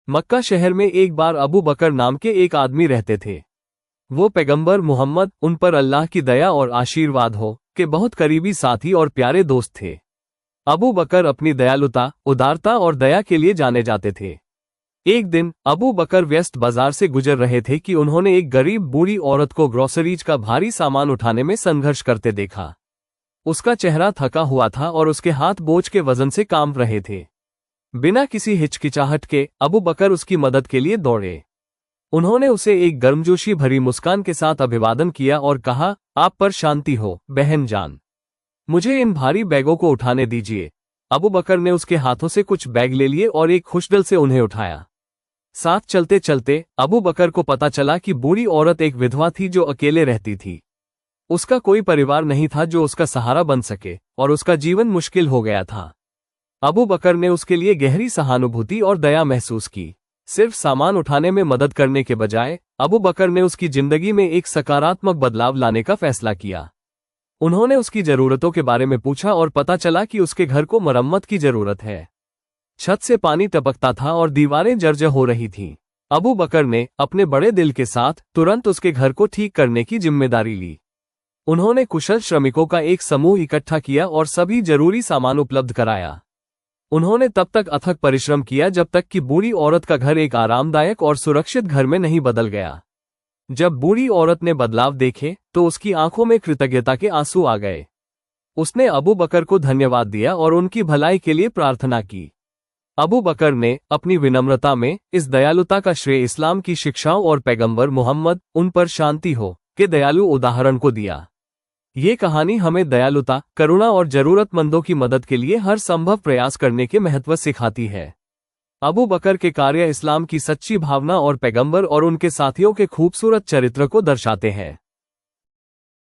मक्का शहर में एक बार अबू बकर नाम के एक आदमी रहते थे। वो पैगंबर मोहम्मद, उन पर अल्लाह की दया और आशीर्वाद हो, के बहुत करीबी साथी और प्यारे दोस्त थे। अबू बकर अपनी दयालुता, उदारता और दया के लिए जाने जाते थे। एक दिन अबू बकर व्यस्त बाजार से गुजर रहे थे कि उन्होंने एक गरीब बूढ़ी औरत को ग्रोसरीज का भारी सामान उठाने में संघर्ष करते देखा। उसका चेहरा थका हुआ था और उसके हाथ बोझ के वजन से कांप रहे थे। बिना किसी हिचकिचाहट के अबू बकर उसकी मदद के लिए दौड़े। उन्होंने उसे एक गर्मजोशी भरी मुस्कान के साथ अभिवादन किया और कहा, आप पर शांति हो बहन जान, मुझे इन भारी बैगों को उठाने दीजिए। अबू बकर ने उसके हाथों से कुछ बैग ले लिए और एक खुशदिल से उन्हें उठाया। साथ चलते चलते अबू बकर को पता चला कि बूढ़ी औरत एक विधवा थी जो अकेले रहती थी। उसका कोई परिवार नहीं था जो उसका सहारा बन सके और उसका जीवन मुश्किल हो गया था। अबू बकर ने उसके लिए गहरी सहानुभूति और दया महसूस की। सिर्फ सामान उठाने में मदद करने के बजाय अबू बकर ने उसकी जिंदगी में एक सकारात्मक बदलाव लाने का फैसला किया। उन्होंने उसकी जरूरतों के बारे में पूछा और पता चला कि उसके घर को मरम्मत की जरूरत है। छत से पानी टपकता था और दीवारें जर्जर हो रही थीं। अबू बकर ने अपने बड़े दिल के साथ तुरंत उसके घर को ठीक करने की जिम्मेदारी ली। उन्होंने कुशल श्रमिकों का एक समूह इकट्ठा किया और सभी जरूरी सामान उपलब्ध कराया। उन्होंने तब तक अथक परिश्रम किया जब तक कि बूढ़ी औरत का घर एक आरामदायक और सुरक्षित घर में नहीं बदल गया। जब बूढ़ी औरत ने बदलाव देखे तो उसकी आंखों में कृतज्ञता के आंसू आ गए। उसने अबू बकर को धन्यवाद दिया और उनकी भलाई के लिए प्रार्थना की। अबू बकर ने अपनी विनम्रता में इस दयालुता का श्रेय इस्लाम की शिक्षाओं और पैगंबर मोहम्मद, उन पर शांति हो, के दयालु उदाहरण को दिया। ये कहानी हमें दयालुता, करुणा और जरूरतमंदों की मदद के लिए हर संभव प्रयास करने के महत्व सिखाती है। अबू बकर के कार्य इस्लाम की सच्ची भावना और पैगंबर और उनके साथियों के खूबसूरत चरित्र को दर्शाते हैं।